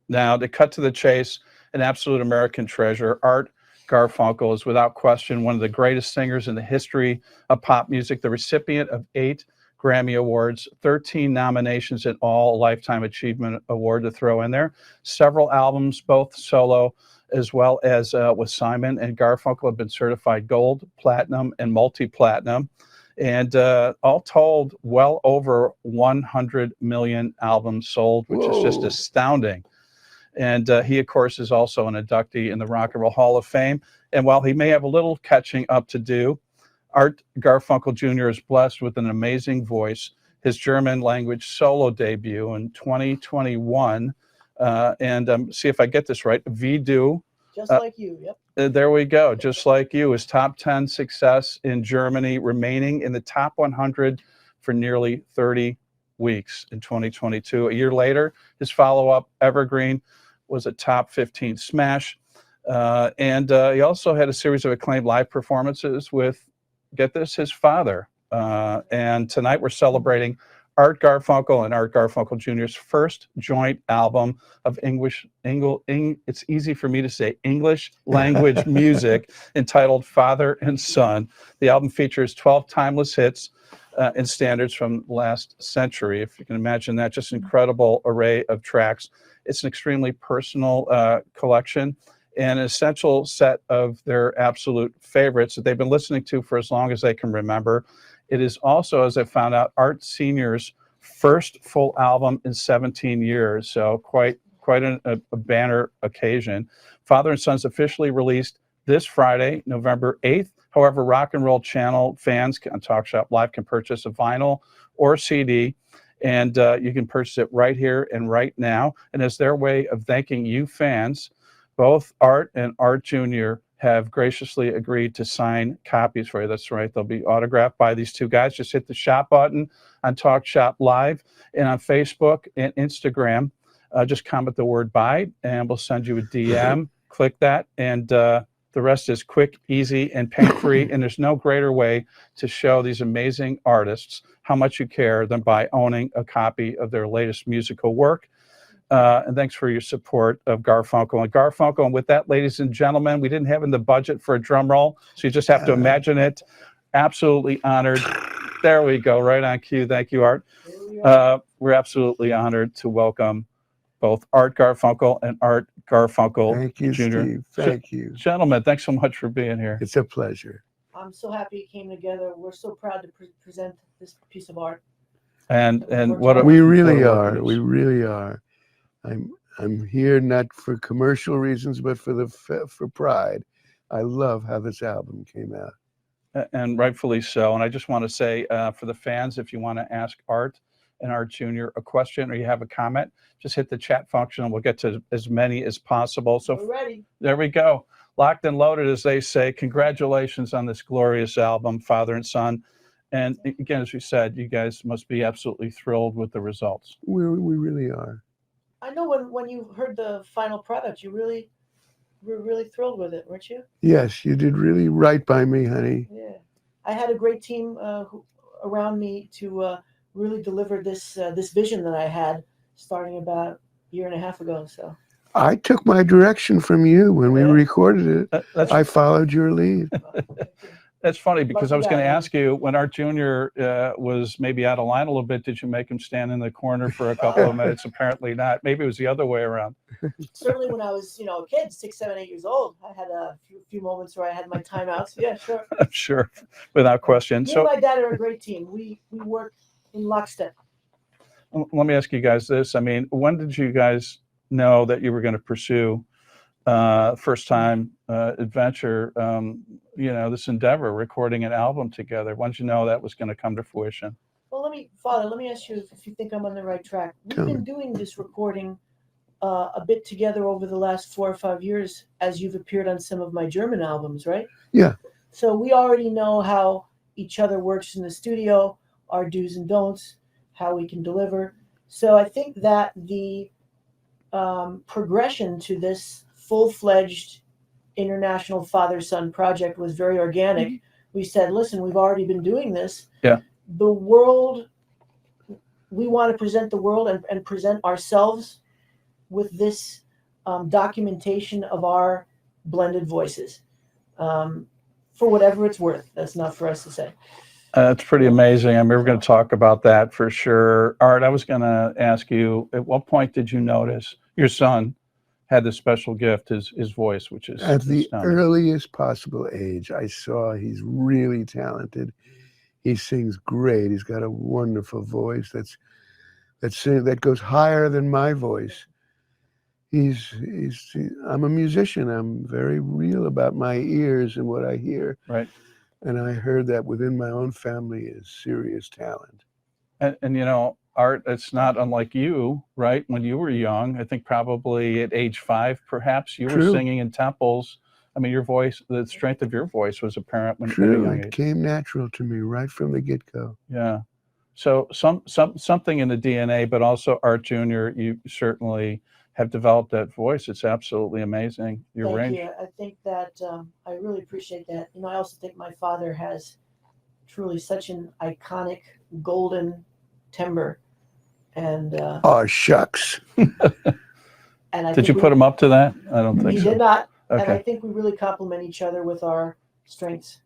Now, to cut to the chase, an absolute American treasure, Art Garfunkel is without question one of the greatest singers in the history of pop music, the recipient of 8 Grammy Awards, 13 nominations in all, a Lifetime Achievement Award to throw in there, several albums, both solo as well as with Simon and Garfunkel, have been certified gold, platinum, and multi-platinum. And all told, well over 100 million albums sold, which is just astounding. And he, of course, is also an inductee in the Rock and Roll Hall of Fame. And while he may have a little catching up to do, Art Garfunkel Jr. is blessed with an amazing voice. His German language solo debut in 2021, and see if I get this right, Wie du. Just like you, yep. There we go. Just like you is top 10 success in Germany, remaining in the top 100 for nearly 30 weeks in 2022. A year later, his follow-up, Evergreen, was a top 15 smash. And he also had a series of acclaimed live performances with, get this, his father. And tonight we're celebrating Art Garfunkel and Art Garfunkel Jr.'s first joint album of it's easy for me to say, English language music, entitled Father and Son. The album features 12 timeless hits and standards from last century. If you can imagine that, just an incredible array of tracks. It's an extremely personal collection and an essential set of their absolute favorites that they've been listening to for as long as they can remember. It is also, as I found out, Art Sr.'s first full album in 17 years, so quite a banner occasion. Father and Son's officially released this Friday, November 8th. However, Rock and Roll Channel fans on Talk Shop Live can purchase a vinyl or CD, and you can purchase it right here and right now. And as their way of thanking you fans, both Art and Art Jr. have graciously agreed to sign copies for you. That's right. They'll be autographed by these two guys. Just hit the shop button on Talk Shop Live and on Facebook and Instagram. Just comment the word buy, and we'll send you a DM. Click that, and the rest is quick, easy, and pain-free. And there's no greater way to show these amazing artists how much you care than by owning a copy of their latest musical work. And thanks for your support of Garfunkel and Garfunkel. And with that, ladies and gentlemen, we didn't have in the budget for a drum roll, so you just have to imagine it. Absolutely honored. There we go, right on cue. Thank you, Art. We're absolutely honored to welcome both Art Garfunkel and Art Garfunkel Jr. Thank you, Steve. Thank you. Gentlemen, thanks so much for being here. It's a pleasure. I'm so happy it came together. We're so proud to present this piece of art. And what we really are. We really are. I'm here not for commercial reasons, but for pride. I love how this album came out. And rightfully so. And I just want to say for the fans, if you want to ask Art and Art Jr. a question or you have a comment, just hit the chat function and we'll get to as many as possible. So we're ready. There we go. Locked and loaded, as they say. Congratulations on this glorious album, Father and Son. And again, as we said, you guys must be absolutely thrilled with the results. We really are. I know when you heard the final product, you were really thrilled with it, weren't you? Yes, you did really right by me, honey. Yeah, I had a great team around me to really deliver this vision that I had starting about a year and a half ago. So I took my direction from you when we recorded it. I followed your lead. That's funny because I was going to ask you, when Art Jr. Was maybe out of line a little bit, did you make him stand in the corner for a couple of minutes? Apparently not. Maybe it was the other way around. Certainly when I was, a kid, 6, 7, 8 years old, I had a few moments where I had my timeouts. Yeah, sure. I'm sure, without question. Me and my dad are a great team. We work in lockstep. Let me ask you guys this. I mean, when did you guys know that you were going to pursue first time adventure, this endeavor, recording an album together? When did you know that was going to come to fruition? Well, let me ask you if you think I'm on the right track. We've been doing this recording a bit together over the last 4 or 5 years, as you've appeared on some of my German albums, right? Yeah. So we already know how each other works in the studio, our do's and don'ts, how we can deliver. So I think that the progression to this full-fledged international father-son project was very organic. Mm-hmm. We said, listen, we've already been doing this. Yeah. The world, we want to present the world and present ourselves with this documentation of our blended voices, for whatever it's worth. That's not for us to say. It's pretty amazing. I mean, we're going to talk about that for sure. Art, I was going to ask you, at what point did you notice your son had this special gift, his voice, which is At the astounding. earliest possible age, I saw he's really talented. He sings great. He's got a wonderful voice that goes higher than my voice. I'm a musician. I'm very real about my ears and what I hear. Right. And I heard that within my own family is serious talent. And you know, Art, it's not unlike you, right? When you were young, I think probably at age 5, perhaps, you were True. singing in temples. I mean, your voice, the strength of your voice was apparent when at a True, young it age. came natural to me right from the get-go. Yeah. So something in the DNA, but also Art Jr., you certainly have developed that voice. It's absolutely amazing. Your Thank range. you. I think that I really appreciate that. You know, I also think my father has truly such an iconic golden timbre, and Oh, shucks. and I Did think you put him up to that? I don't think he so. did not, and I Okay. think we really complement each other with our strengths.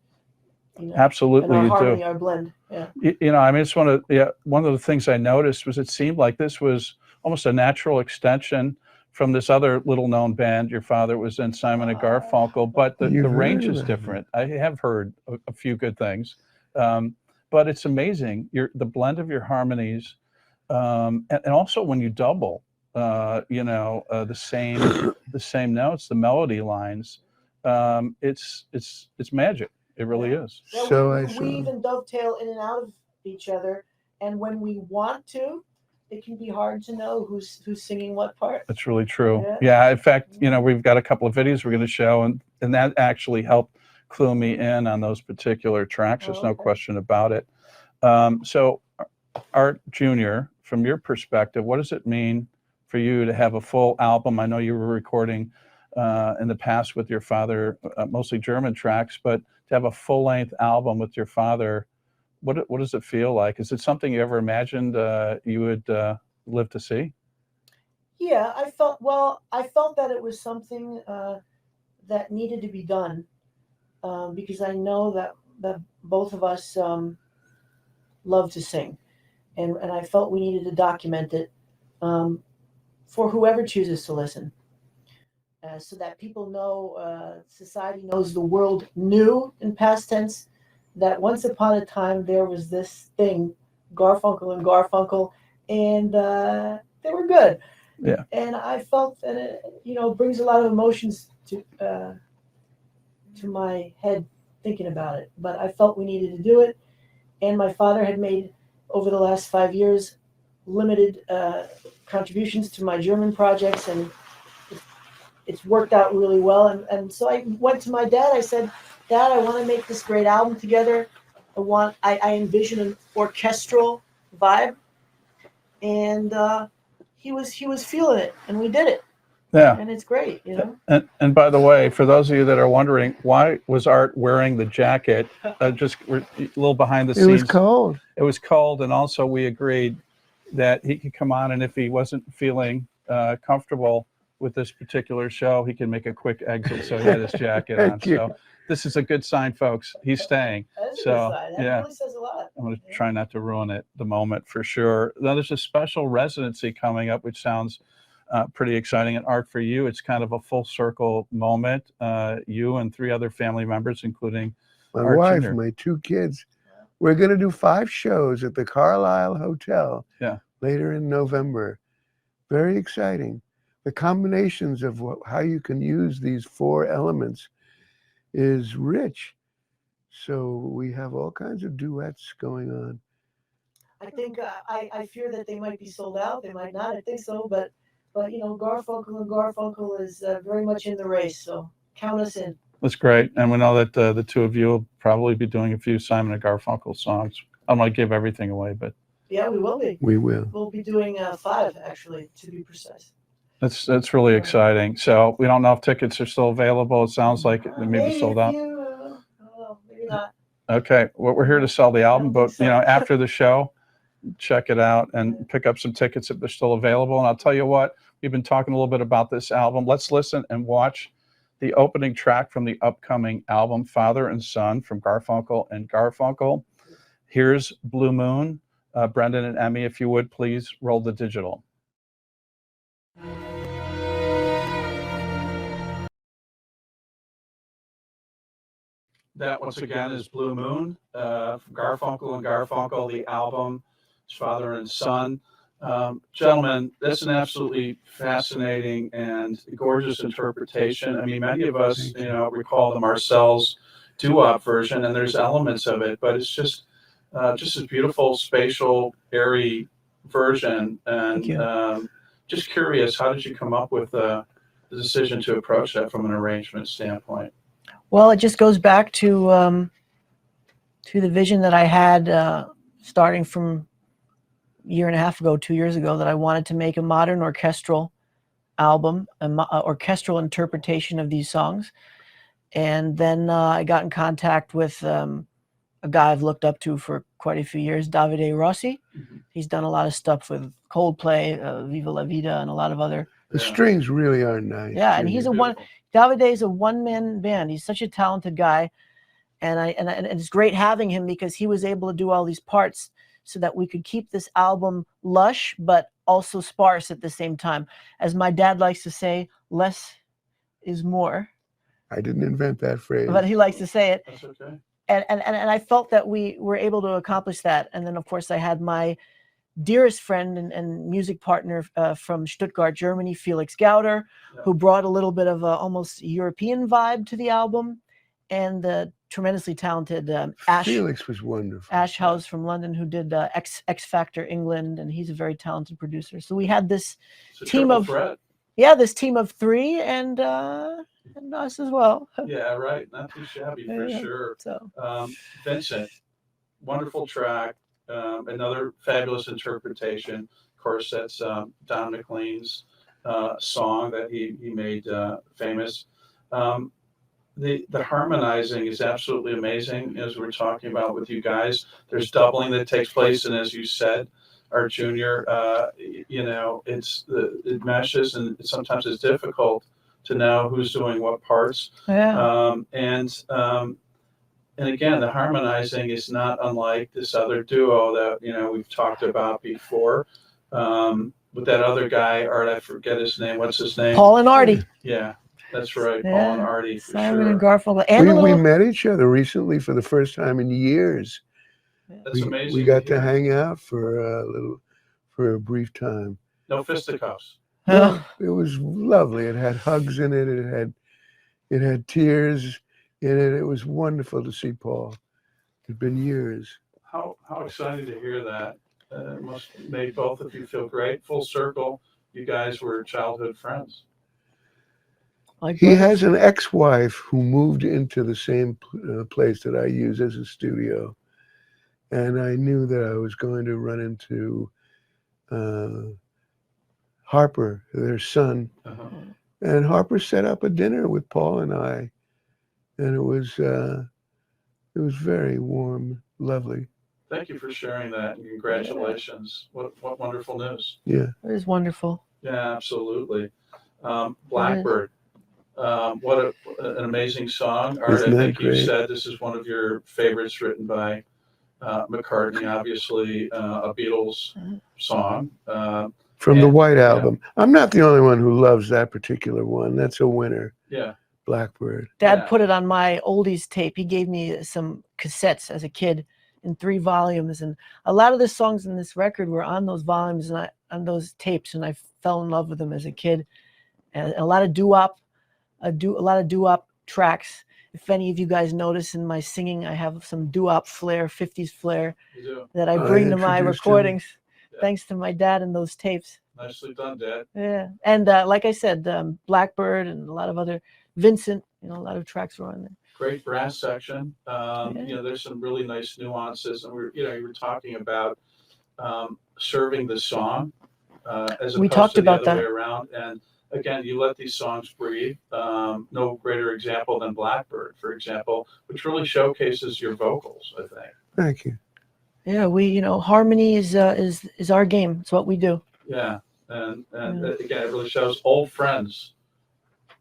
You know, and Absolutely, our you harmony, do. our blend. Yeah. You know, I mean, it's one of the things I noticed was it seemed like this was almost a natural extension from this other little known band your father was in, Simon and Garfunkel, but the You've range heard is of them. different. I have heard a few good things, but it's amazing the blend of your harmonies, and also when you double, the same notes, the melody lines, it's magic. It really is. Yeah, So we I saw. weave and dovetail in and out of each other, and when we want to, it can be hard to know who's singing what part. That's really true. Yeah. Yeah. In fact, we've got a couple of videos we're going to show, and that actually helped clue me in on those particular tracks. There's no Okay. question about it. So, Art Jr., from your perspective, what does it mean for you to have a full album? I know you were recording in the past with your father, mostly German tracks, but to have a full-length album with your father, what does it feel like? Is it something you ever imagined you would live to see? Yeah, I felt that it was something that needed to be done, because I know that both of us love to sing, and I felt we needed to document it for whoever chooses to listen, so that people know, society knows, the world knew in past tense that once upon a time there was this thing, Garfunkel and Garfunkel, and they were good. Yeah. And I felt that it, brings a lot of emotions to my head thinking about it. But I felt we needed to do it, and my father had made over the last 5 years limited contributions to my German projects, and it's worked out really well. And so I went to my dad. I said, Dad, I want to make this great album together. I envision an orchestral vibe, and he was feeling it, and we did it. Yeah. And it's great, And by the way, for those of you that are wondering, why was Art wearing the jacket? We're a little behind the scenes. It was cold. It was cold, and also we agreed that he could come on, and if he wasn't feeling comfortable with this particular show, he can make a quick exit. So he had his jacket on. Thank you. So this is a good sign, folks. He's staying. That's a So, good sign. That yeah. really says a lot. I'm going to try not to ruin it, the moment, for sure. Now, there's a special residency coming up, which sounds pretty exciting. And Art, for you, it's kind of a full circle moment. You and 3 other family members, including My Art wife, Jr. my 2 kids. We're going to do 5 shows at the Carlisle Hotel later in November. Very exciting. The combinations of how you can use these 4 elements is rich. So we have all kinds of duets going on. I think I fear that they might be sold out. They might not. I think so, but Garfunkel and Garfunkel is very much in the race. So count us in. That's great. And we know that the 2 of you will probably be doing a few Simon and Garfunkel songs. I don't want to give everything away, but Yeah, we will be. We will. We'll be doing 5, actually, to be precise. that's really exciting. So we don't know if tickets are still available. It sounds like they may be sold out. Maybe not. Okay, well, we're here to sell the album, I don't but think so. after the show, check it out and pick up some tickets if they're still available. And I'll tell you what, We've been talking a little bit about this album. Let's listen and watch the opening track from the upcoming album, Father and Son, from Garfunkel and Garfunkel. Here's Blue Moon. Brendan and Emmy, if you would, please roll the digital. That, once again, is Blue Moon from Garfunkel and Garfunkel, the album, Father and Son. Gentlemen, that's an absolutely fascinating and gorgeous interpretation. I mean, many of us, recall the Marcel's doo-wop version, and there's elements of it, but it's just a beautiful, spatial, airy version. And just curious, how did you come up with the decision to approach that from an arrangement standpoint? Well, it just goes back to the vision that I had starting from a year and a half ago, 2 years ago, that I wanted to make a modern orchestral album, an orchestral interpretation of these songs. And then I got in contact with a guy I've looked up to for quite a few years, 𝙂𝙧𝙧𝙛𝙪𝙣. He's done a lot of stuff with Coldplay, 𝚘𝚘 La Vida, and a lot of other. The strings really are nice. Yeah, and he's 𝙂𝙧𝙧𝙧 is a one-man band. He's such a talented guy, and it's great having him because he was able to do all these parts so that we could keep this album lush but also sparse at the same time. As my dad likes to say, less is more. I didn't invent that phrase, but he likes to say it. That's okay. And I felt that we were able to accomplish that. And then, of course, I had my dearest friend and music partner from Stuttgart, Germany, 𝚘𝚊𝚕𝚔𝚘𝚙, who brought a little bit of a almost European vibe to the album, and the tremendously talented Felix was wonderful. 𝚘𝚘𝚘𝚘 from London, who did X Factor England, and he's a very talented producer. So we had this team of this team of three, and us as well. Yeah, right. Not too shabby for sure. So, Vincent, wonderful track. Another fabulous interpretation. Of course, that's Don McLean's song that he made famous. The harmonizing is absolutely amazing, as we're talking about with you guys. There's doubling that takes place, and as you said, Art Jr., it meshes, and sometimes it's difficult to know who's doing what parts. Yeah. And again, the harmonizing is not unlike this other duo that we've talked about before. With that other guy, Art, I forget his name. What's his name? Paul and Artie. Yeah, that's right. Paul and Artie. For Simon sure. and Garfunkel. And we met each other recently for the first time in years. That's amazing. We got to hang out for a brief time. No fisticuffs. No, it was lovely. It had hugs in it. It had tears in it. It was wonderful to see Paul. It'd been years. How exciting to hear that. It must have made both of you feel great. Full circle. You guys were childhood friends. He has an ex-wife who moved into the same place that I use as a studio. And I knew that I was going to run into Harper, their son. And Harper set up a dinner with Paul and I. And it was very warm, lovely. Thank you for sharing that, and congratulations. What wonderful news. Yeah. It is wonderful. Yeah, absolutely. Blackbird. What an amazing song. Art, I think you said this is one of your favorites, written by McCartney, obviously a Beatles song. From the White Album. I'm not the only one who loves that particular one. That's a winner. Yeah. Blackbird. Dad put it on my oldies tape. He gave me some cassettes as a kid in 3 volumes, and a lot of the songs in this record were on those volumes and on those tapes, and I fell in love with them as a kid. And a lot of doo-wop, a lot of doo-wop tracks. If any of you guys notice in my singing, I have some doo-wop flair, 50s flair that I bring to my recordings, thanks to my dad and those tapes. Nicely done, Dad. Yeah, and like I said, Blackbird and a lot of other, Vincent, a lot of tracks were on there. Great brass section. There's some really nice nuances, and you were talking about serving the song as opposed to the other way around. And again, you let these songs breathe. No greater example than Blackbird, for example, which really showcases your vocals, I think. Thank you. Yeah, we harmony is our game. It's what we do. Yeah, and again, it really shows old friends.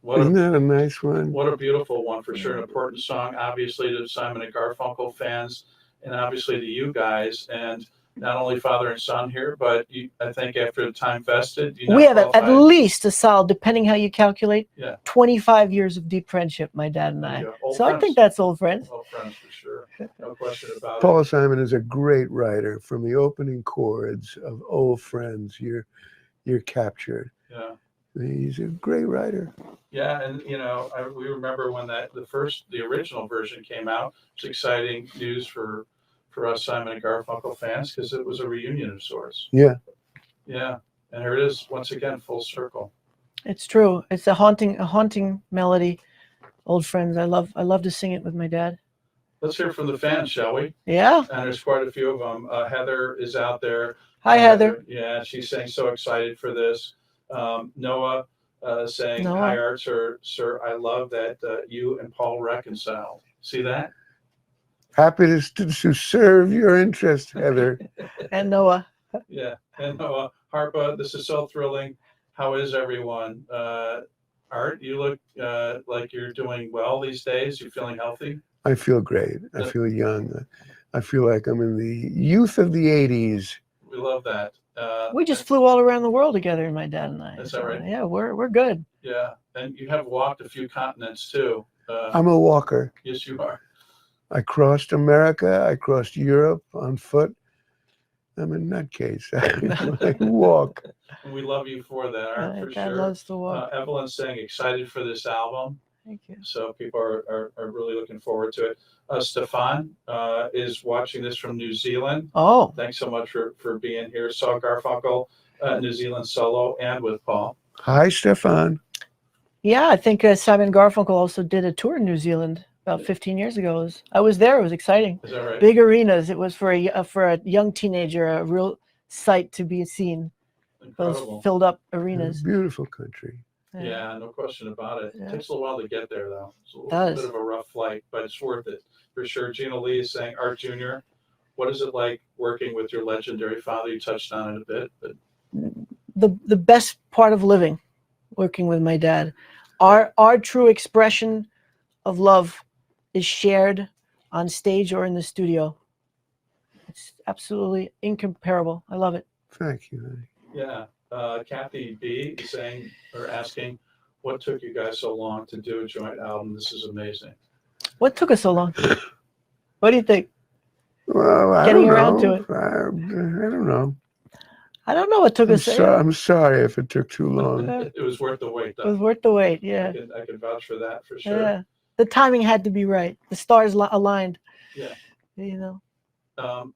Isn't that a nice one? What a beautiful one for sure. An important song, obviously, to Simon and Garfunkel fans, and obviously to you guys, and not only father and son here, but I think after the time vested, we have at least a solid, depending how you calculate, 25 years of deep friendship, my dad and I. So I think that's old friends. Old friends for sure, no question about it. Paul Simon is a great writer. From the opening chords of Old Friends, you're captured. Yeah. He's a great writer. Yeah, and we remember when the original version came out. It's exciting news for us Simon and Garfunkel fans because it was a reunion of sorts. Yeah. Yeah, and here it is once again, full circle. It's true. It's a haunting melody. Old Friends. I love to sing it with my dad. Let's hear from the fans, shall we? Yeah. And there's quite a few of them. Heather is out there. Hi, Heather. Yeah, she's saying so excited for this. Noah saying, "Hi, Art, sir, I love that you and Paul reconciled." See that? Happy to serve your interest, Heather. And Noah. Yeah, and Noah. Harpa, this is so thrilling. How is everyone? Art, you look like you're doing well these days. You feeling healthy? I feel great. I feel young. I feel like I'm in the youth of the 80s. We love that. We just flew all around the world together, my dad and I. Is that right? Yeah, we're good. Yeah, and you have walked a few continents too. I'm a walker. Yes, you are. I crossed America. I crossed Europe on foot. I'm a nutcase. I walk. And we love you for that, Art, for Dad sure. loves to walk. Evelyn's saying excited for this album. Thank you. So people are really looking forward to it. Stefan is watching this from New Zealand. Oh. Thanks so much for being here. Saw Garfunkel, New Zealand solo and with Paul. Hi, Stefan. Yeah, I think Simon Garfunkel also did a tour in New Zealand about 15 years ago. I was there. It was exciting. Is that right? Big arenas. It was for a young teenager, a real sight to be seen. Incredible. Those filled up arenas. Beautiful country. Yeah, no question about it. Yeah. It takes a little while to get there, though. It's a little bit of a rough flight, but it's worth it for sure. Gina Lee is saying, Art Jr., what is it like working with your legendary father? You touched on it a bit, but the best part of living, working with my dad. Our true expression of love is shared on stage or in the studio. It's absolutely incomparable. I love it. Thank you, honey. yeah. Kathy B is saying or asking, what took you guys so long to do a joint album? This is amazing. What took us so long? What do you think? Well, Getting around to it. I don't know. I don't know what took us. I'm sorry if it took too long. It was worth the wait, though. It was worth the wait. Yeah. I can vouch for that for sure. Yeah. The timing had to be right. The stars aligned. Yeah. You know.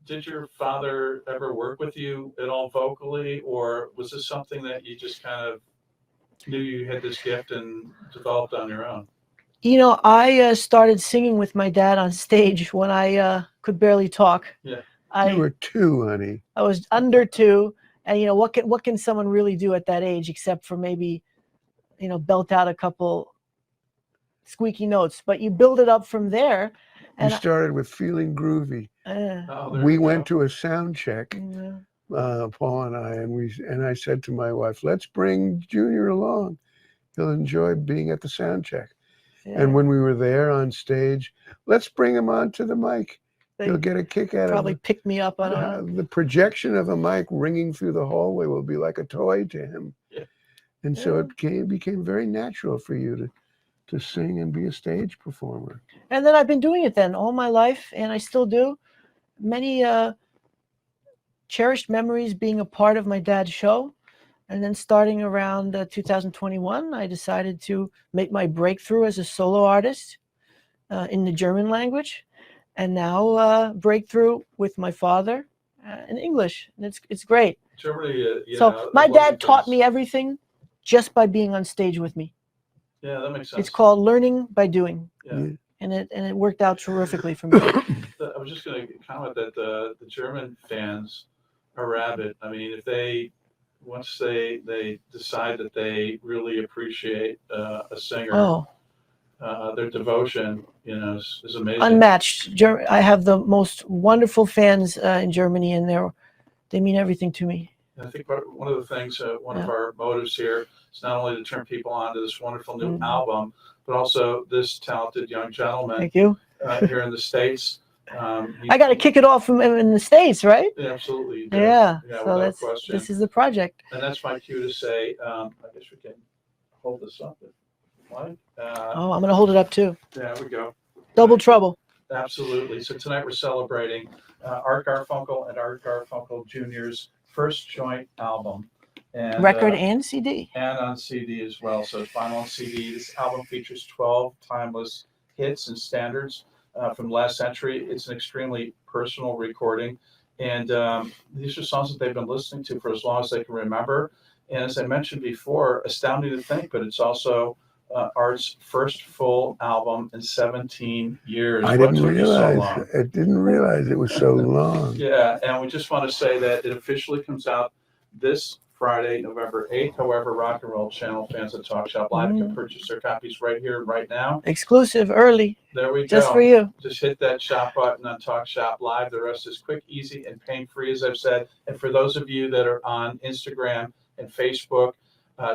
Did your father ever work with you at all vocally, or was this something that you just kind of knew you had this gift and developed on your own? You know, I started singing with my dad on stage when I could barely talk. Yeah. You were 2, honey. I was under 2, and you know what can someone really do at that age except for maybe, belt out a couple squeaky notes? But you build it up from there. And you started with Feeling Groovy. We went to a sound check, Paul and I, and I said to my wife, "Let's bring Junior along. He'll enjoy being at the sound check." Yeah. And when we were there on stage, let's bring him onto the mic. He'll get a kick out of it. Probably pick me up on the projection of a mic ringing through the hallway will be like a toy to him. Yeah. And so it became very natural for you to sing and be a stage performer. And then I've been doing it then all my life, and I still do. Many cherished memories being a part of my dad's show. And then starting around 2021, I decided to make my breakthrough as a solo artist in the German language. And now breakthrough with my father in English. And it's great. Germany, so my dad taught me everything just by being on stage with me. Yeah, that makes sense. It's called learning by doing. Yeah. And it worked out terrifically for me. I was just going to comment that the German fans are rabid. I mean, if once they decide that they really appreciate a singer, their devotion, is amazing. Unmatched. I have the most wonderful fans in Germany, and they mean everything to me. I think one of the things, one of our motives here is not only to turn people on to this wonderful new album, but also this talented young gentleman. Thank you. Here in the States. I got to kick it off in the States, right? Yeah, absolutely. You do. Yeah. Yeah, So without question. this is the project. And that's my cue to say, I guess we can hold this up. Oh, I'm going to hold it up too. There we go. Double trouble. Absolutely. So tonight we're celebrating Art Garfunkel and Art Garfunkel Jr.'s first joint album. And, record and CD. And on CD as well. So it's vinyl and CD. This album features 12 timeless hits and standards from the last century. It's an extremely personal recording. And these are songs that they've been listening to for as long as they can remember. And as I mentioned before, astounding to think, but it's also Art's first full album in 17 years. I didn't realize it was so long. Yeah, and we just want to say that it officially comes out this Friday, November 8th. However, Rock and Roll Channel fans at Talk Shop Live can purchase their copies right here, right now. Exclusive, early. There we go. Just for you. Just hit that shop button on Talk Shop Live. The rest is quick, easy, and pain-free, as I've said. And for those of you that are on Instagram and Facebook,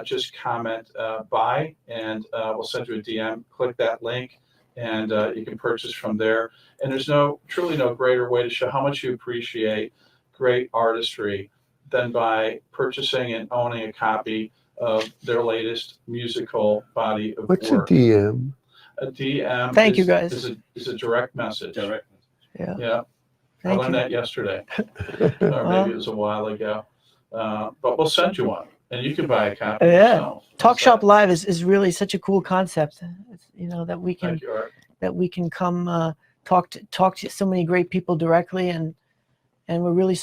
just comment buy, and we'll send you a DM. Click that link, and you can purchase from there. And there's truly no greater way to show how much you appreciate great artistry than by purchasing and owning a copy of their latest musical body of What's work. a DM? A DM. Thank you, guys. Is a direct message. Direct. Yeah. Yeah. I learned that yesterday, or maybe it was a while ago. But we'll send you one, and you can buy a copy yourself. Talk Shop Live is really such a cool concept. It's, that we can Thank you, Art. that we can come talk to so many great people directly, and we're really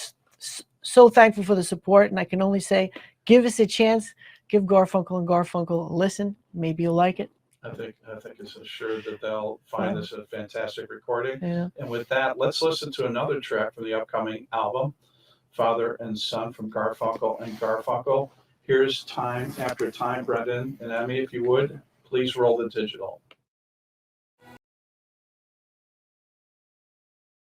so thankful for the support. And I can only say, give us a chance, give Garfunkel and Garfunkel a listen. Maybe you'll like it. I think it's assured that they'll find this a fantastic recording. Yeah. And with that, let's listen to another track from the upcoming album, Father and Son, from Garfunkel and Garfunkel. Here's Time After Time. Brendan and Emmy, if you would, please roll the digital.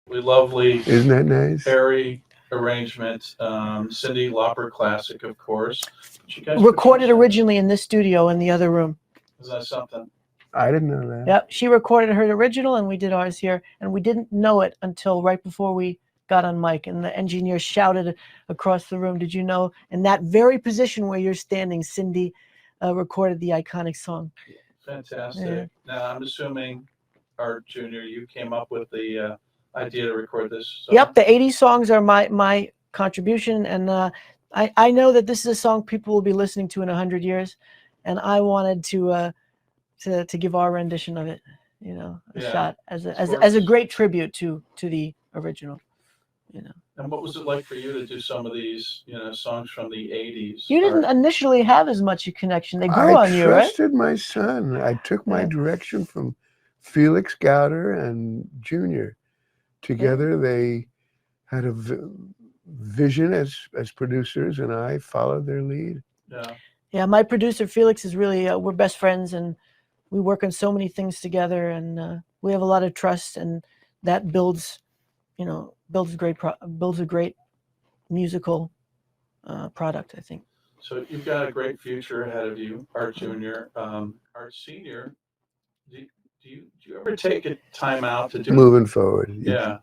Lovely. Isn't that nice? Airy arrangement. Cyndi Lauper classic, of course. You guys Recorded originally in this studio in the other room. Is that something? I didn't know that. Yep, she recorded her original, and we did ours here, and we didn't know it until right before we got on mic, and the engineer shouted across the room, "Did you know, in that very position where you're standing, Cyndi recorded the iconic song?" Fantastic. Yeah. Now, I'm assuming, Art Jr., you came up with the idea to record this song? Yep, the 80s songs are my contribution, and I know that this is a song people will be listening to in 100 years, and I wanted to give our rendition of it, a shot as a great tribute to the original, And what was it like for you to do some of these, songs from the 80s? You didn't initially have as much a connection. They grew on you, right? I trusted my son. I took my direction from Felix Gowder and Junior. Together, they had a vision as producers, and I followed their lead. Yeah. Yeah, my producer Felix is really we're best friends, and we work on so many things together, and we have a lot of trust, and that builds a great musical product, I think. So you've got a great future ahead of you, Art Jr. Art Senior, do you ever take a time out to do moving forward? Yeah.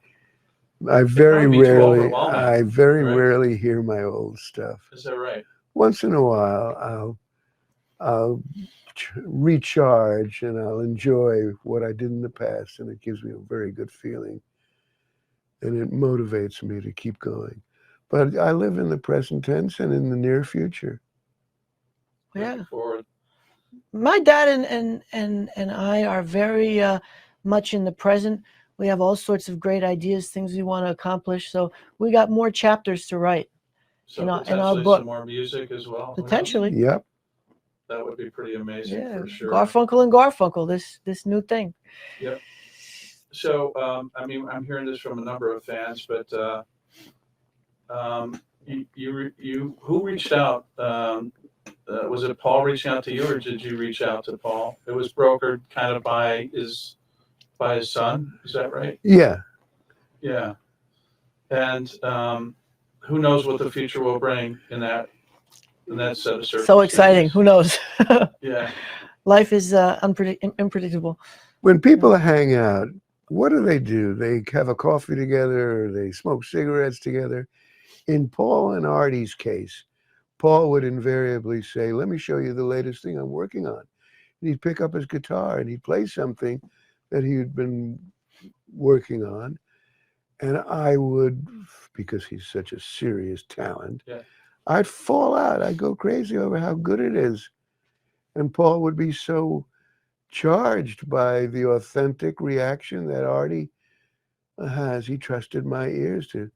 I very right? rarely hear my old stuff. Is that right? Once in a while, I'll recharge, and I'll enjoy what I did in the past, and it gives me a very good feeling, and it motivates me to keep going. But I live in the present tense and in the near future. Yeah. Looking forward. My dad and I are very much in the present. We have all sorts of great ideas, things we want to accomplish. So we got more chapters to write. So in our potentially book. some more music as well. Potentially. Yep. That would be pretty amazing for sure. Garfunkel and Garfunkel, this new thing. Yep. So, I'm hearing this from a number of fans, but who reached out? Was it Paul reaching out to you, or did you reach out to Paul? It was brokered kind of by his son. Is that right? Yeah. Yeah. And who knows what the future will bring in that set of circumstances. So exciting. Who knows? Yeah. Life is unpredictable. When people hang out, what do? They have a coffee together, or they smoke cigarettes together. In Paul and Artie's case, Paul would invariably say, "Let me show you the latest thing I'm working on." And he'd pick up his guitar and he'd play something that he'd been working on. And I would, because he's such a serious talent, yeah. I'd fall out. I'd go crazy over how good it is. And Paul would be so charged by the authentic reaction that Artie has. He trusted my ears to.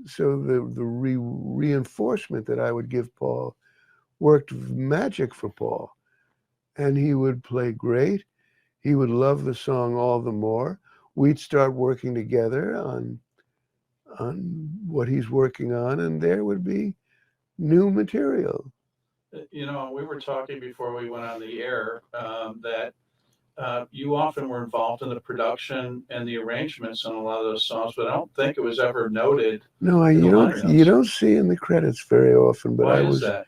So the reinforcement that I would give Paul worked magic for Paul. And he would play great. He would love the song all the more. We'd start working together on what he's working on, and there would be new material. You know, we were talking before we went on the air that you often were involved in the production and the arrangements on a lot of those songs, but I don't think it was ever noted. No, you don't see in the credits very often. But why is that?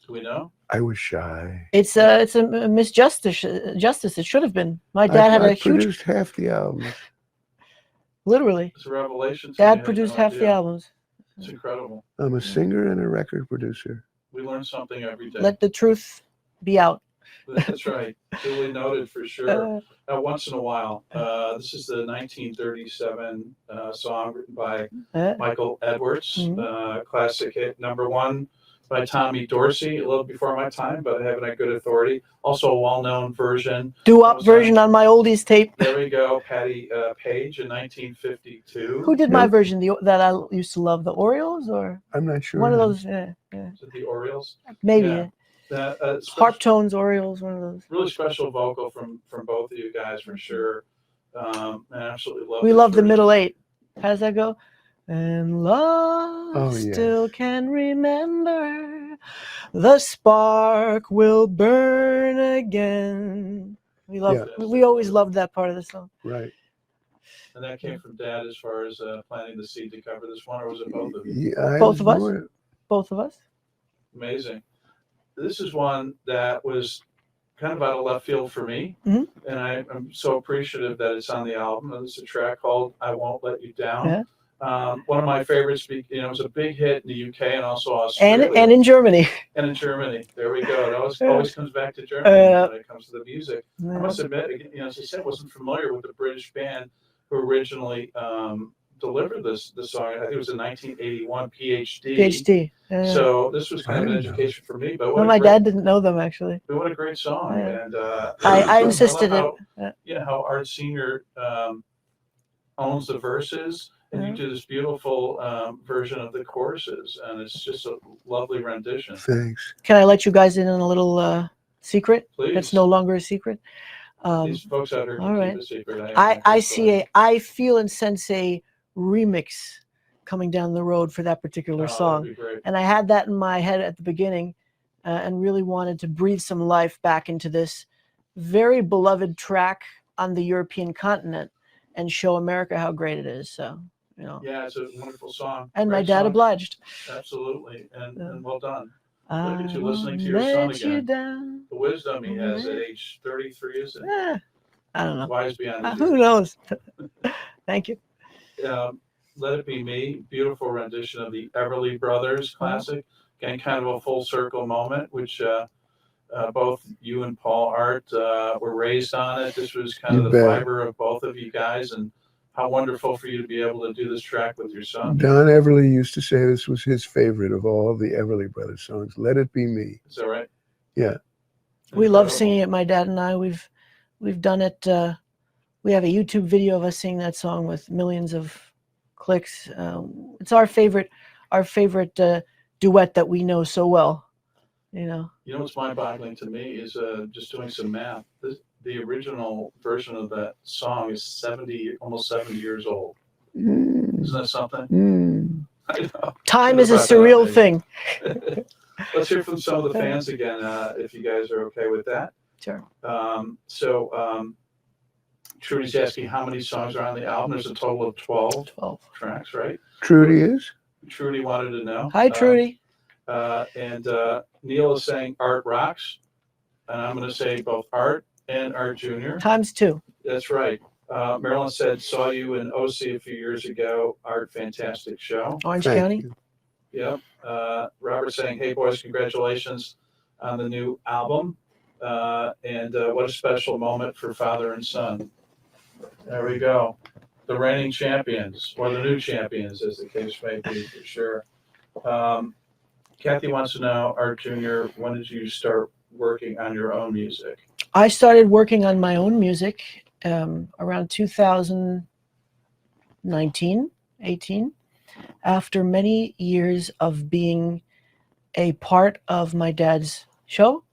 Do we know? I was shy. It's a misjustice. It should have been. My dad had a huge. Produced half the albums. Literally. It's a revelation. Dad produced half the albums. It's incredible. I'm a singer and a record producer. We learn something every day. Let the truth be out. That's right. Duly noted for sure. Once in a while. This is the 1937 song written by Michael Edwards, classic hit #1 by Tommy Dorsey, a little before my time, but I have it on good authority. Also a well-known version. Doo-wop version on my oldies tape. There we go. Patti Page in 1952. Who did my version? That I used to love, the Orioles, or I'm not sure. one of those. Yeah. Is it the Orioles? Maybe. Yeah. Harp tones, Orioles, one of those. Really special vocal from both of you guys for sure. I absolutely love. We love the middle eight. How does that go? And love yes. still can remember, the spark will burn again. We always loved that part of the song. Right. And that came from Dad as far as planting the seed to cover this one, or was it both of you? Yeah, both of us. Both of us. Amazing. This is one that was kind of out of left field for me, and I'm so appreciative that it's on the album. It's a track called "I Won't Let You Down." Yeah. One of my favorites. It was a big hit in the UK and also Australia. And in Germany. And in Germany. There we go. It always comes back to Germany when it comes to the music. I must admit, as I said, I wasn't familiar with the British band who originally delivered the song. I think it was in 1981, PhD. So this was kind of an education for me. But my dad didn't know them, actually. But what a great song. Yeah. And I insisted how Art Sr. owns the verses. And you do this beautiful version of the choruses, and it's just a lovely rendition. Thanks. Can I let you guys in on a little secret? Please. That's no longer a secret. These folks out here can keep a secret. I see I feel and sense a remix coming down the road for that particular song. That'd be great. And I had that in my head at the beginning, and really wanted to breathe some life back into this very beloved track on the European continent and show America how great it is. So. Yeah, it's a wonderful song. And Great my dad song. obliged. Absolutely, and well done. Look at you listening to your son again. The wisdom he has at age 33, is it? Yeah, I don't know. Wise beyond his who knows? Thank you. Let It Be Me, beautiful rendition of the Everly Brothers classic. Again, kind of a full circle moment, which both you and Paul Art were raised on it. This was kind of the fiber of both of you guys, and how wonderful for you to be able to do this track with your son. Don Everly used to say this was his favorite of all the Everly Brothers songs. Let It Be Me. Is that right? Yeah. We love singing it, my dad and I. We've done it. We have a YouTube video of us singing that song with millions of clicks. It's our favorite duet that we know so well. What's mind-boggling to me is just doing some math. The original version of that song is almost 70 years old. Isn't that something? I know. Time is a surreal thing. Let's hear from some of the fans again, if you guys are okay with that. Sure. Trudy's asking how many songs are on the album. There's a total of 12 tracks, right? Trudy is? Trudy wanted to know. Hi, Trudy. And Neil is saying Art rocks. And I'm going to say both Art and Art Jr. ×2. That's right. Marilyn said, saw you in OC a few years ago. Art, fantastic show. Orange Thank County. you. Yep. Robert saying, hey, boys, congratulations on the new album. And what a special moment for father and son. There we go. The reigning champions, or the new champions, as the case may be, for sure. Kathy wants to know, Art Jr., when did you start working on your own music? I started working on my own music around 2019, 18, after many years of being a part of my dad's show,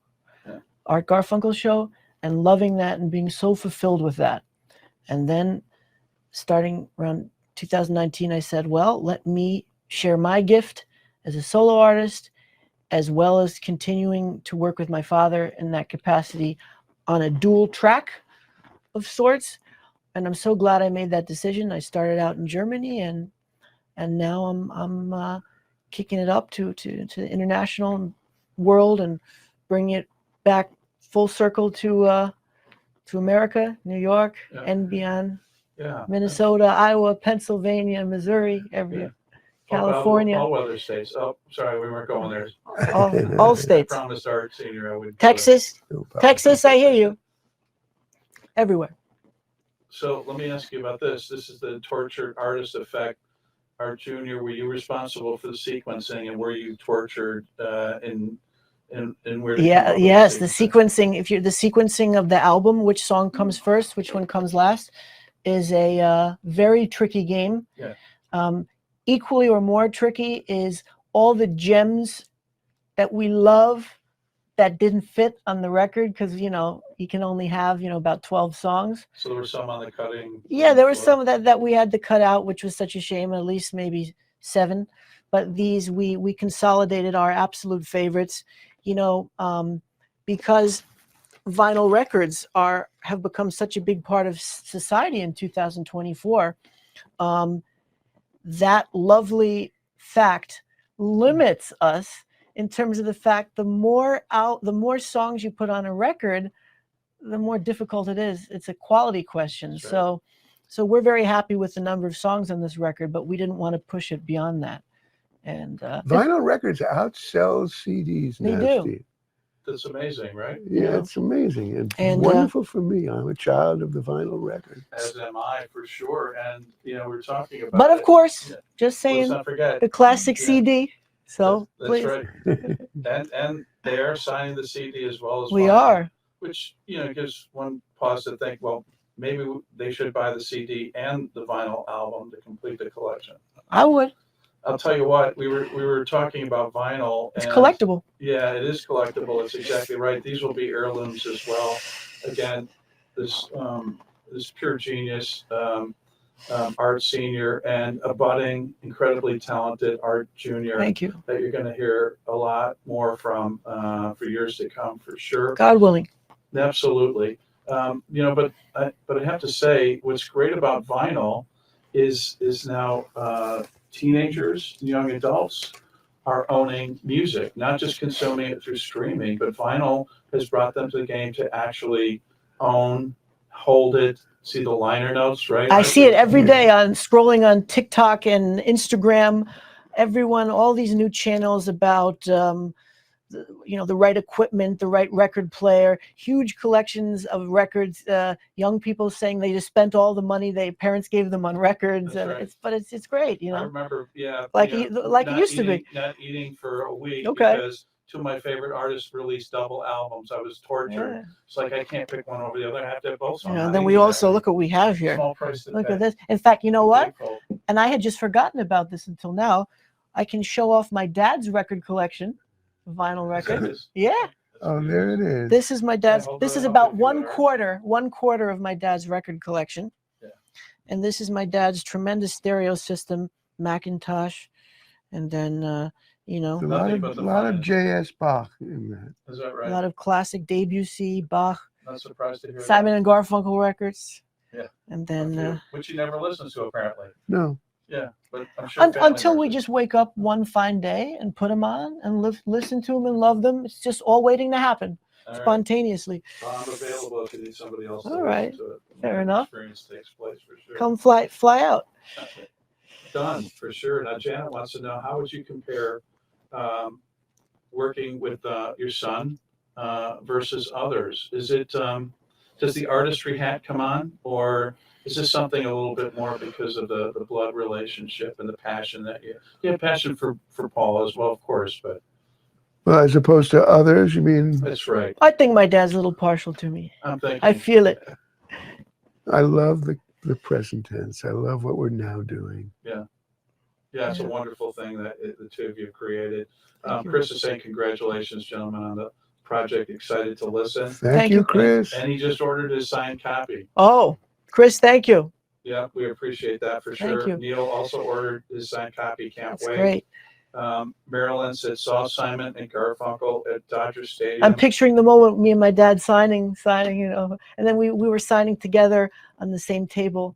Art Garfunkel show, and loving that and being so fulfilled with that. And then starting around 2019, I said, well, let me share my gift as a solo artist, as well as continuing to work with my father in that capacity on a dual track of sorts. And I'm so glad I made that decision. I started out in Germany, and now I'm kicking it up to the international world and bringing it back full circle to America, New York, and beyond. Yeah. Minnesota, Iowa, Pennsylvania, Missouri, California. All weather states. Oh, sorry, we weren't going there. All states. I promised Art Senior I would. Texas, Texas, I hear you. Everywhere. So let me ask you about this. This is the tortured artist effect. Art Jr., were you responsible for the sequencing, and were you tortured in where? Yeah, yes, the sequencing. If you're the sequencing of the album, which song comes first, which one comes last, is a very tricky game. Yeah. Equally or more tricky is all the gems that we love that didn't fit on the record, because you can only have about 12 songs. So there were some on the cutting. Yeah, there were some that we had to cut out, which was such a shame. At least maybe 7, but these we consolidated our absolute favorites. Because vinyl records have become such a big part of society in 2024. That lovely fact limits us in terms of the fact the more songs you put on a record, the more difficult it is. It's a quality question. Right. So we're very happy with the number of songs on this record, but we didn't want to push it beyond that. And vinyl records outsell CDs. They nasty. do. That's amazing, right? Yeah, it's amazing and wonderful for me. I'm a child of the vinyl record. As am I, for sure. And we're talking about. But of course, just saying, let's not forget the classic CD. So that's please. right. and they are signing the CD as well as we vinyl, are, which gives one pause to think. Well, maybe they should buy the CD and the vinyl album to complete the collection. I would. I'll tell you what, we were talking about vinyl. It's collectible. Yeah, it is collectible. It's exactly right. These will be heirlooms as well. Again, this pure genius, Art Senior, and a budding, incredibly talented Art Junior. Thank you. That you're going to hear a lot more from for years to come, for sure. God willing. Absolutely. But I have to say, what's great about vinyl is now teenagers, young adults are owning music, not just consuming it through streaming, but vinyl has brought them to the game to actually own, hold it, see the liner notes, right? I see it every day on scrolling on TikTok and Instagram. All these new channels about the right equipment, the right record player, huge collections of records. Young people saying they just spent all the money their parents gave them on records. That's right. It's great, I remember, like it used to be. Not eating for a week, okay, because two of my favorite artists released double albums. I was tortured. Yeah. It's like I can't pick one over the other. I have to have both. Then we also look what we have here. Small price to look pay. at this. In fact, you know what? And I had just forgotten about this until now. I can show off my dad's record collection. Vinyl records. Yeah. Oh, there it is. This is my dad's. This is about one quarter of my dad's record collection. Yeah. And this is my dad's tremendous stereo system, Macintosh, and then a lot of J.S. Bach in that. Is that right? A lot of classic Debussy, Bach. Not surprised to hear Simon and Garfunkel records. Yeah. And then which you never listened to, apparently. No. Yeah, but I'm sure Until we members- just wake up one fine day and put them on and listen to them and love them. It's just all waiting to happen All right. spontaneously. Well, I'm available if you need somebody else to All listen right. to it. Fair enough. Experience takes place for sure. Come fly out. Done for sure. Now Janet wants to know, how would you compare working with your son versus others? Is it does the artistry hat come on, or is this something a little bit more because of the blood relationship and the passion that you have passion for Paul as well, of course, but Well, as opposed to others, you mean? that's right. I think my dad's a little partial to me. I'm thinking. I feel it. I love the present tense. I love what we're now doing. Yeah, it's a wonderful thing that the two of you have created. Thank you. Chris is saying congratulations, gentlemen, on the project. Excited to listen. Thank you, Chris. And he just ordered his signed copy. Oh, Chris, thank you. Yeah, we appreciate that for Thank sure. you. Neil also ordered his signed copy. Can't That's wait. great. Marilyn said saw Simon and Garfunkel at Dodger Stadium. I'm picturing the moment me and my dad signing, and then we were signing together on the same table,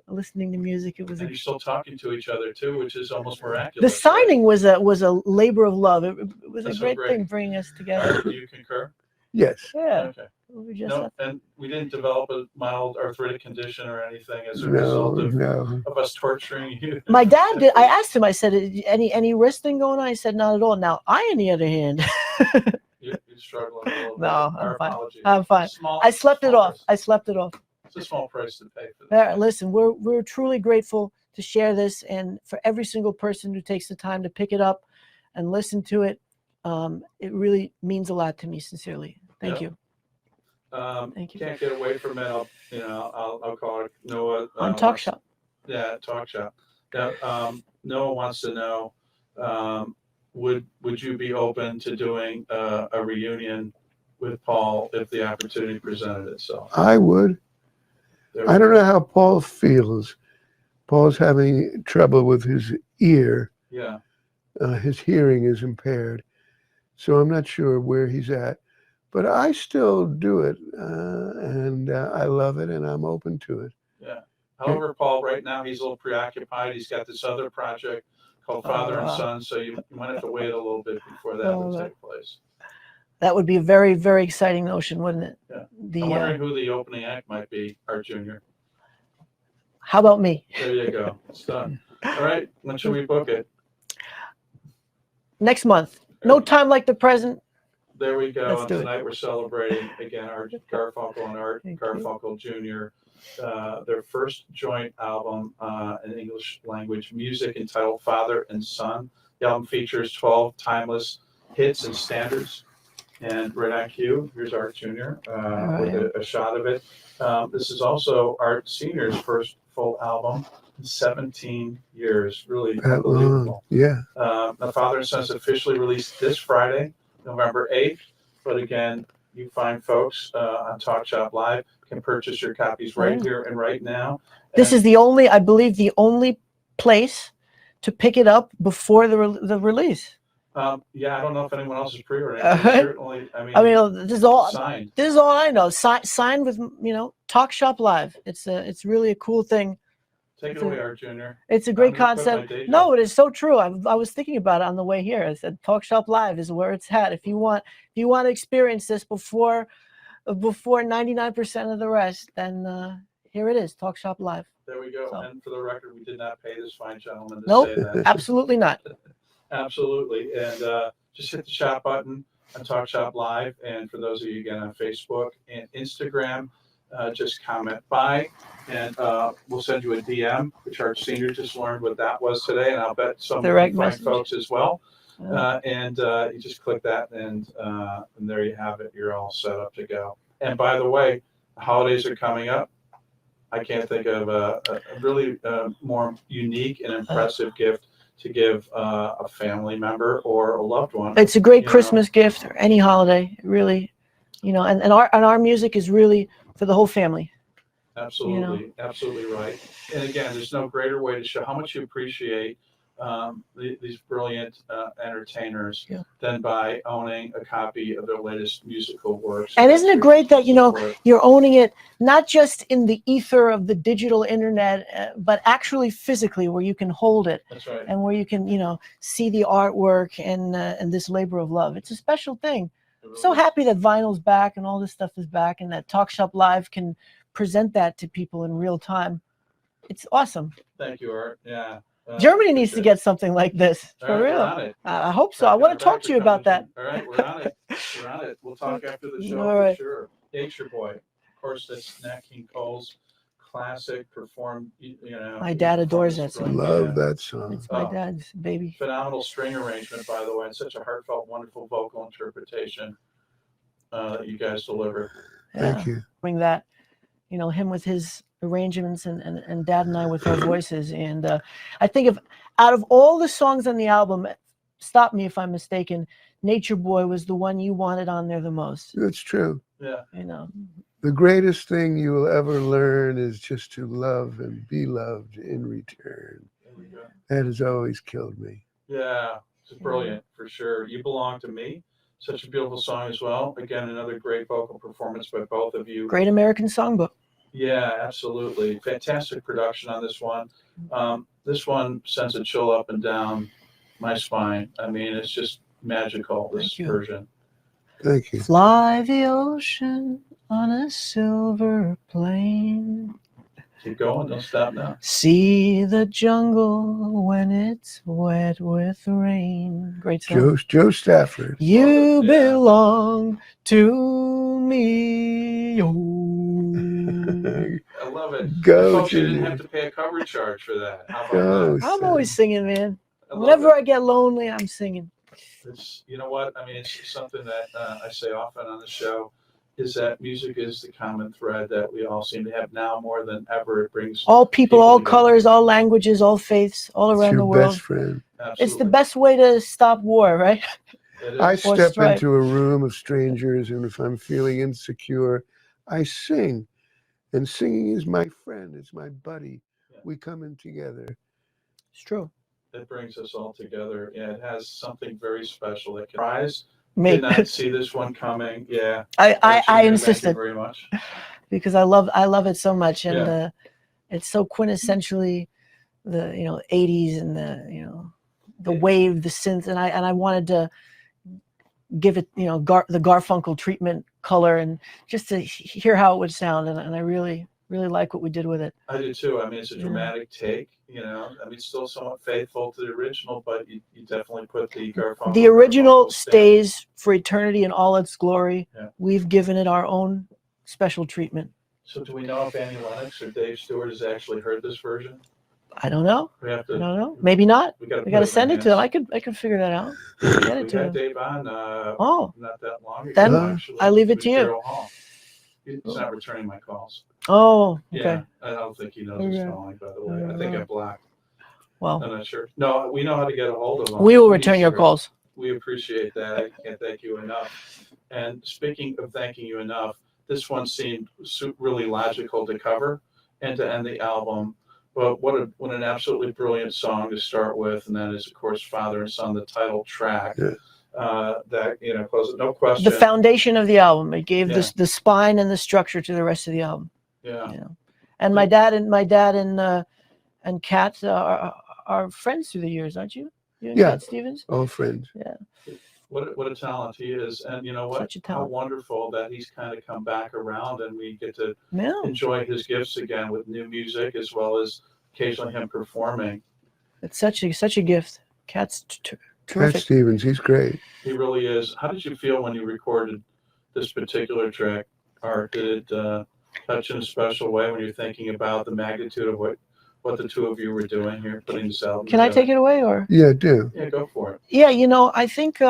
listening to music. It was And you're still talking to each other too, which is almost the miraculous. signing was a labor of love. It was That's a so great great. thing bringing us together. Do you concur? Yes. Yeah. Okay. We just No, and we didn't develop a mild arthritic condition or anything as a result of us torturing you. My dad did. I asked him. I said, "Any wrist thing going on?" He said, "Not at all." Now I, on the other hand, You're struggling a little bit. No, Our I'm fine. apologies. I'm fine. I slept it off. I slept it off. It's a small price to pay for that. Listen, we're truly grateful to share this, and for every single person who takes the time to pick it up and listen to it. It really means a lot to me, sincerely. Thank you. Thank you. Can't get away from it. I'll call it Noah. On Talk Shop. Yeah, Talk Shop. Yeah, Noah wants to know, would you be open to doing a reunion with Paul if the opportunity presented itself? I would. I don't know how Paul feels. Paul's having trouble with his ear. Yeah. His hearing is impaired. So I'm not sure where he's at. But I still do it, and I love it, and I'm open to it. Yeah. However, Paul, right now he's a little preoccupied. He's got this other project called Father and Son, so you might have to wait a little bit before that would take place. That would be a very, very exciting notion, wouldn't it? Yeah. I'm wondering who the opening act might be, Art Jr. How about me? There you go. It's done. All right. When should we book it? Next month. No time like the present. There we go. Let's And do it. tonight we're celebrating again Art Garfunkel and Art Thank you. Garfunkel Jr. Their first joint album in English language music entitled Father and Son. The album features 12 timeless hits and standards. And right on cue, here's Art Jr. With a shot of it. This is also Art Sr.'s first full album in 17 years. Really unbelievable. Yeah. The Father and Son is officially released this Friday, November 8th. But again, you fine folks on Talk Shop Live can purchase your copies right here and right now. This is I believe, the only place to pick it up before the release. Yeah, I don't know if anyone else is pre-ordering. Right. Certainly, I mean, this is all signed. This is all I know. Signed with Talk Shop Live. It's really a cool thing. Take it away, Art Jr. It's a great I'm gonna quit my concept. day No, job. it is so true. I was thinking about it on the way here. I said Talk Shop Live is where it's at. If you want to experience this before 99% of the rest, then here it is, Talk Shop Live. There we go. So. And for the record, we did not pay this fine gentleman to Nope, say that. absolutely not. Absolutely. And just hit the shop button on Talk Shop Live. And for those of you again on Facebook and Instagram, just comment "buy," and we'll send you a DM, which our senior just learned what that was today. And I'll bet some Direct fine message. folks as well. Yeah. And you just click that, and there you have it. You're all set up to go. And by the way, the holidays are coming up. I can't think of a really more unique and impressive gift to give a family member or a loved one. It's a great Christmas gift or any holiday, really. And our music is really for the whole family. Absolutely, absolutely right. And again, there's no greater way to show how much you appreciate these brilliant entertainers Yeah. than by owning a copy of their latest musical works. And isn't it great that, you know, support. you're owning it not just in the ether of the digital internet, but actually physically, where you can hold it. That's right. And where you can, you know, see the artwork and this labor of love. It's a special thing. Really So is. happy that vinyl's back and all this stuff is back, and that Talk Shop Live can present that to people in real time. It's awesome. Thank you, Art. Yeah. Germany needs to get something like this, All for right, real. we're on it. I hope so. Back I in want the to talk back to you about that. All right, we're on it. We're on it. We'll talk after the show All for right. sure. 𝚘𝙧𝙧𝙧. Of course, that's Nat King Cole's classic performed, you know. My dad adores that song. Love that song. It's my dad's baby. Phenomenal string arrangement, by the way, and such a heartfelt, wonderful vocal interpretation that you guys delivered. Thank you. Bring that, you know, him with his arrangements and Dad and I with our voices. And I think if out of all the songs on the album, stop me if I'm mistaken, Nature Boy was the one you wanted on there the most. That's true. Yeah. You know. The greatest thing you will ever learn is just to love and be loved in return. There we go. That has always killed me. Yeah, it's brilliant for sure. You Belong to Me, such a beautiful song as well. Again, another great vocal performance by both of you. Great American Songbook. Yeah, absolutely. Fantastic production on this one. This one sends a chill up and down my spine. I mean, it's just magical, this Thank you. version. Thank you. Fly the ocean on a silver plane. Keep going, don't stop now. See the jungle when it's wet with rain. Great song. Joe Stafford. You Yeah. belong to me. I love it. Go, Folks, you didn't Junior. have to pay a cover charge for that. How about Go. that? I'm always singing, man. I love Whenever it. I get lonely, I'm singing. It's, you know what? I mean, it's something that I say often on the show, is that music is the common thread that we all seem to have now more than ever. It brings All people, all together. colors, all languages, all faiths, all It's around your the world. best friend. Absolutely. It's the best way to stop war, right? It is. I Or step strife. into a room of strangers, and if I'm feeling insecure, I sing. And singing is my friend. It's my buddy. Yeah. We come in together. It's true. It brings us all together. Yeah, it has something very special that can rise. Me. Did not see this one coming. Yeah. I Thank you insisted very much. because I love it so much, and Yeah. it's so quintessentially the 80s and the wave, the synth, and I wanted to give it the Garfunkel treatment, color, and just to hear how it would sound, and I really like what we did with it. I do too. I mean, it's a Yeah. dramatic take, I mean, still somewhat faithful to the original, but you definitely put the Garfunkel. The original Garfunkel stamp. stays for eternity in all its glory. Yeah. We've given it our own special treatment. So do we know if Annie Lennox or Dave Stewart has actually heard this version? I don't know. We have I to. don't know. Maybe not. We got We got to send it to them. I could figure that out. Get We it to had them. Dave on Oh, not that long ago. Then actually. I leave it with to you. Daryl Hall. He's not returning my calls. oh, Yeah, okay. I don't think he knows he's Okay. calling, by the way. I think I blocked. Well, I'm not sure. No, we know how to get a hold of him. we will return your He's- calls. We appreciate that. I can't thank you enough. And speaking of thanking you enough, this one seemed really logical to cover and to end the album. But what an absolutely brilliant song to start with, and that is, of course, Father and Son, the title track. Yeah. That close it, no question. The foundation of the album. It gave Yeah. the spine and the structure to the rest of the album. Yeah. And my dad and Kat are friends through the years, aren't you? You and Yeah. Kat Stevens. All friends. What a talent he is, and you know what? Such a How talent. wonderful that he's kind of come back around, and we get to Yeah. enjoy his gifts again with new music as well as occasionally him performing. It's such a gift. Kat's Cat terrific. Stevens, he's great. He really is. How did you feel when you recorded this particular track, Art? Did it touch in a special way when you're thinking about the magnitude of what the two of you were doing here, putting this album Can I together? take it away, or? Yeah, do. Yeah, go for it. Yeah, I think,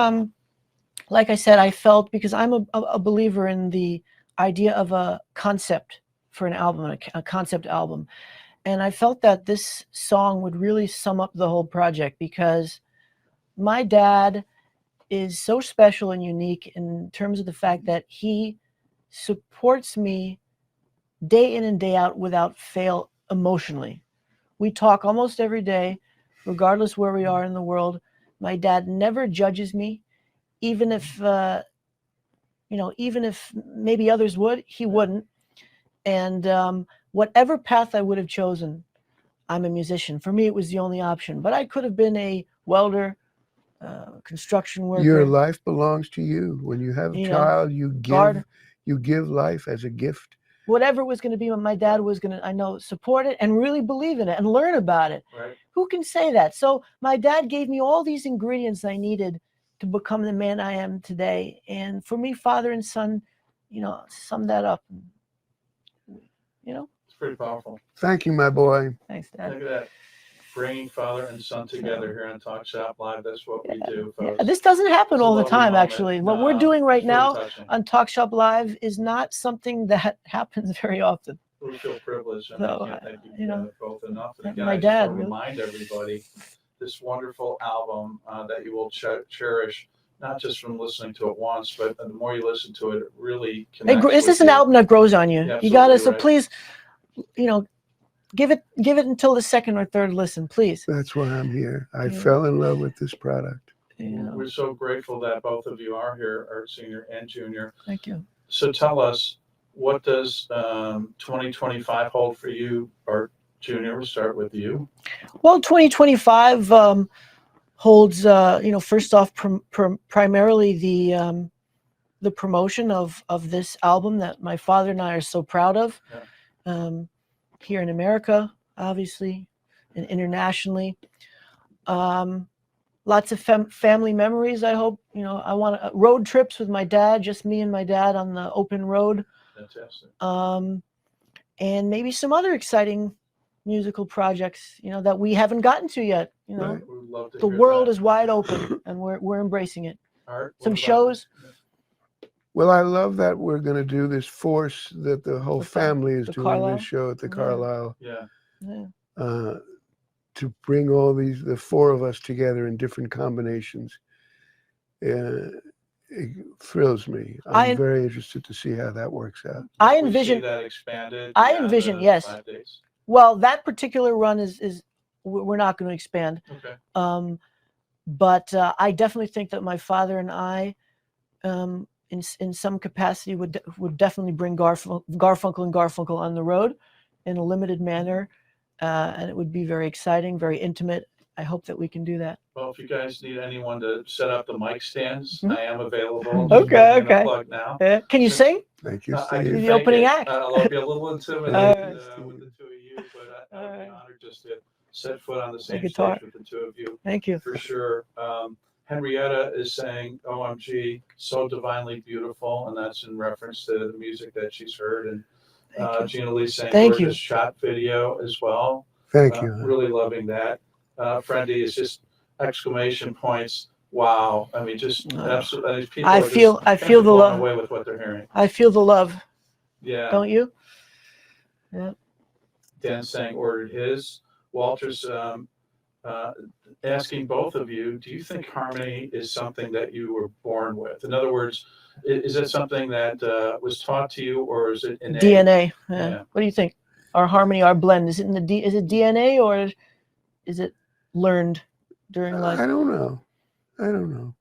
like I said, I felt, because I'm a believer in the idea of a concept for an album, a concept album. And I felt that this song would really sum up the whole project, because my dad is so special and unique in terms of the fact that he supports me day in and day out without fail emotionally. We talk almost every day. regardless where we are in the world. My dad never judges me, even if, even if maybe others would, he wouldn't. And whatever path I would have chosen, I'm a musician. For me, it was the only option. But I could have been a welder, construction worker. Your life belongs to you. When you have a child, you give life as a gift. Whatever it was going to be, my dad was going to, I know, support it and really believe in it and learn about it. Right. Who can say that? So my dad gave me all these ingredients I needed to become the man I am today. And for me, father and son, sum that up. It's pretty powerful. Thank you, my boy. Thanks, Dad. Look at that. Bringing father and son together here on Talk Shop Live. That's what we do, folks. Yeah. This doesn't happen It's a all the lovely time, moment. actually. What we're doing right it's really now touching. on Talk Shop Live is not something that happens very often. We feel privileged, and So, I can't thank you both enough. And again, my I just dad, want to remind everybody this wonderful album that you will cherish, not just from listening to it once, but the more you listen to it, it really connects. Is this an album that grows on you? Yeah, You got to, absolutely so right. please, give it until the second or third listen, please. That's why I'm here. I fell in love with this product. We're so grateful that both of you are here, Art Senior and Junior. Thank you. So tell us, what does 2025 hold for you, Art Junior? We'll start with you. Well, 2025 holds, first off, primarily the promotion of this album that my father and I are so proud of. Yeah. Here in America, obviously, and internationally. Lots of family memories, I hope. I want road trips with my dad, just me and my dad on the open road. Fantastic. And maybe some other exciting musical projects, that we haven't gotten to yet. Right. We'd love to The hear world that. is wide open, and we're embracing it. Art, Some what about shows. you? Well, I love that we're going to do this force that the whole family is doing Carlisle? this show at the Carlisle. Yeah. To bring all the four of us together in different combinations. It thrills me. I'm very interested to see how that works out. I We envision see that expanded. I envision, yes. 5 days. Well, that particular run is we're not going to expand. Okay. But I definitely think that my father and I, in some capacity, would definitely bring Garfunkel and Garfunkel on the road in a limited manner, and it would be very exciting, very intimate. I hope that we can do that. Well, if you guys need anyone to set up the mic stands, Mhm. I am available. Okay, Just putting in a okay. plug now. Can you sing? Thank you, I Steve. can The fake opening it. act. I'll be a little intimidated All right. with the two of you, but I would be All right. honored just to set foot on the same guitar. stage with the two of you. Thank you. For sure. Henrietta is saying, OMG, so divinely beautiful, and that's in reference to the music that she's heard. And Gina Lee saying, gorgeous shot video as well. Thank you. Really loving that. Friendy is just exclamation points. Wow. I mean, just absolutely. People I feel the blown love. away with what they're hearing. I feel the love. Yeah. Don't you? Yeah. Dan saying ordered his. Walter's asking both of you, do you think harmony is something that you were born with? In other words, is it something that was taught to you, or is it innate? DNA. Yeah. What do you think? Our harmony, our blend, is it is it DNA, or is it learned during life? I don't know.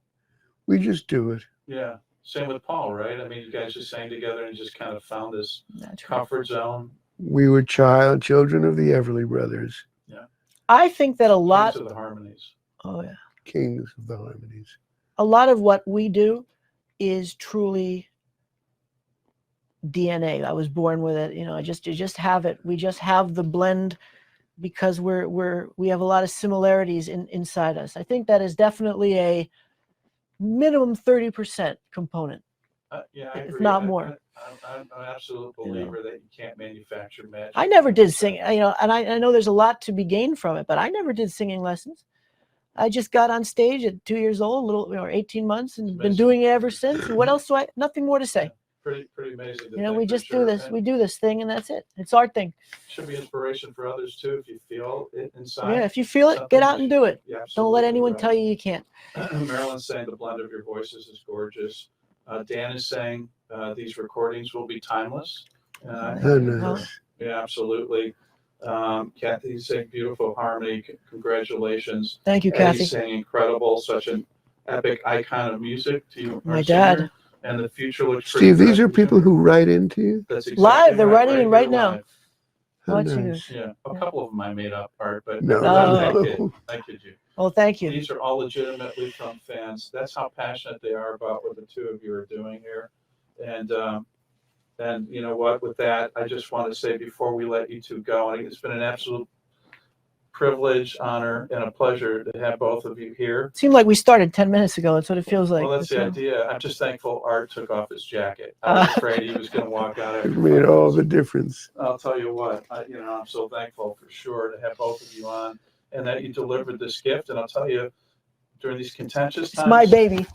We just do it. Yeah. Same with Paul, right? I mean, you guys just sang together and just kind of found this comfort zone. We were children of the Everly Brothers. Yeah. I think that a lot Kings of the harmonies. Oh yeah. Kings of the harmonies. A lot of what we do is truly DNA. I was born with it. You just have it. We just have the blend because we have a lot of similarities inside us. I think that is definitely a minimum 30% component. Yeah, I agree. If not more. I'm an absolute believer that you can't manufacture magic. I never did sing, and I know there's a lot to be gained from it, but I never did singing lessons. I just got on stage at 2 years old, or 18 months, and been doing it ever since. And what else do nothing more to say. Yeah, pretty amazing. We just do this. We do this thing, and that's it. It's our thing. Should be inspiration for others too. If you feel it inside. Yeah, if you feel it, get out and do it. Yeah, don't let anyone tell you can't. Marilyn's saying the blend of your voices is gorgeous. Dan is saying these recordings will be timeless. Nice. Yeah, absolutely. Kathy sang beautiful harmony. Congratulations. Thank you, Eddie Kathy. sang incredible, such an epic icon of music to you. My dad. And the future looks pretty Steve, these bright are for you. people who write into you? That's exactly Live, they're right, writing in right here now. live. How Watching nice. us. Yeah, a couple of them I made up, Art, but No, I kid you. Well, thank you. These are all legitimately from fans. That's how passionate they are about what the two of you are doing here. And you know what, with that, I just want to say before we let you two go, I think it's been an absolute privilege, honor, and a pleasure to have both of you here. Seemed like we started 10 minutes ago. That's what it feels like. Well, that's the idea. I'm just thankful Art took off his jacket. I was afraid he was going to walk out after It made all the difference. I'll tell you what, I'm so thankful for sure to have both of you on and that you delivered this gift. And I'll tell you, during these contentious times, It's my baby.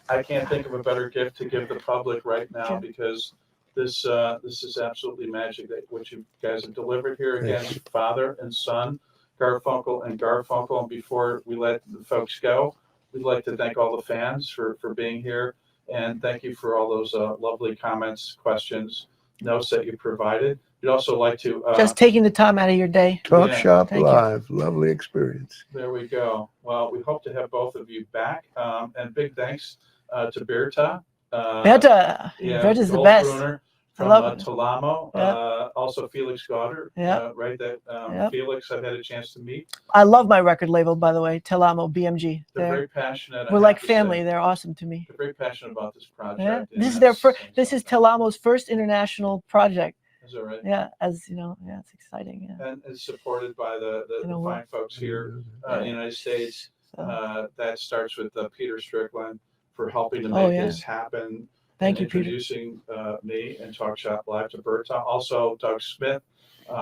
I can't think of a better gift to give the public right now because this is absolutely magic that what you guys have delivered here again, father and son, Garfunkel and Garfunkel. And before we let the folks go, we'd like to thank all the fans for being here. And thank you for all those lovely comments, questions, notes that you provided. We'd also like to just taking the time out of your day. Talk Shop Thank Live, lovely experience. There we go. Well, we hope to have both of you back. And big thanks to 𝚘𝚘. 𝚘𝚘 is the best. From 𝚘𝚘𝚘𝚘, also 𝚘𝚘𝚘𝚘, right? That Felix I've had a chance to meet. I love my record label, by the way, 𝚘𝚘𝚘 BMG. They're very passionate. We're like family. They're awesome to me. They're very passionate about this project. Yeah. This is their first. This is 𝚘𝚘𝚘's first international project. Is that right? Yeah, as you know, yeah, it's exciting. Yeah. And it's supported by the fine folks here in the United States. That starts with Peter Strickland for helping to make this happen. Thank you, Peter. Introducing me and Talk Shop Live to 𝚘𝚘. Also, Doug Smith,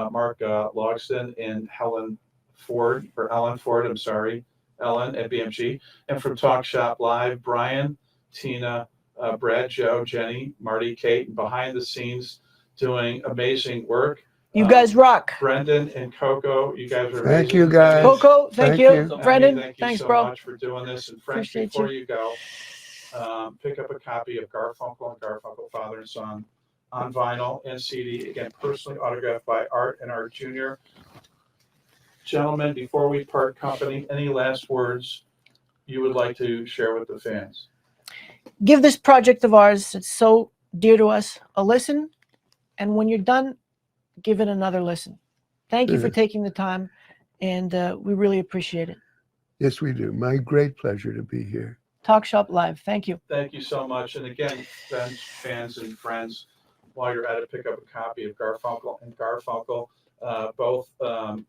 Mark Logston, and Ellen Ford Ellen at BMG. And from Talk Shop Live, Brian, Tina, Brad, Joe, Jenny, Marty, Kate, and behind the scenes doing amazing work. You guys rock. Brendan and Coco, you guys are amazing. Thank you, guys. Coco, thank you. Brendan, thank you thanks, so bro. much for doing this. And friends, Appreciate before you go, pick up a copy of Garfunkel and Garfunkel, Father and Son, on vinyl and CD. Again, personally autographed by Art and Art Jr. Gentlemen, before we part company, any last words you would like to share with the fans? Give this project of ours, it's so dear to us, a listen. And when you're done, give it another listen. Thank you for taking the time. And we really appreciate it. Yes, we do. My great pleasure to be here. Talk Shop Live. Thank you. Thank you so much. And again, fans and friends, while you're at it, pick up a copy of Garfunkel and Garfunkel, both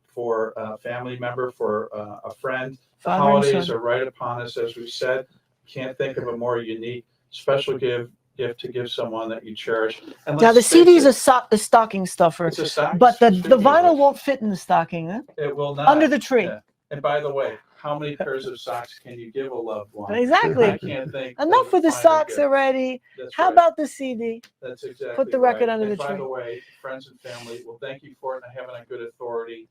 for a family member, for a friend. The holidays are right upon us, as we said. Can't think of a more unique, special gift to give someone that you cherish. And now the CD is a stocking stuffer, it's a stocking, but the vinyl won't fit in the stocking. Huh? It will not. Under the tree. Yeah. And by the way, how many pairs of socks can you give a loved one? Exactly. I can't think. Enough with the socks already. How about the CD? That's exactly. Put the record under the tree. tree. By the way, friends and family, well, thank you for it. And having a good authority,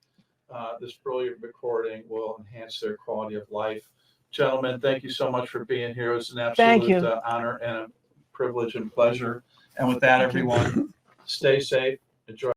this brilliant recording will enhance their quality of life. Gentlemen, thank you so much for being here. It was an absolute honor and a privilege and pleasure. And with that, everyone, stay safe. Enjoy.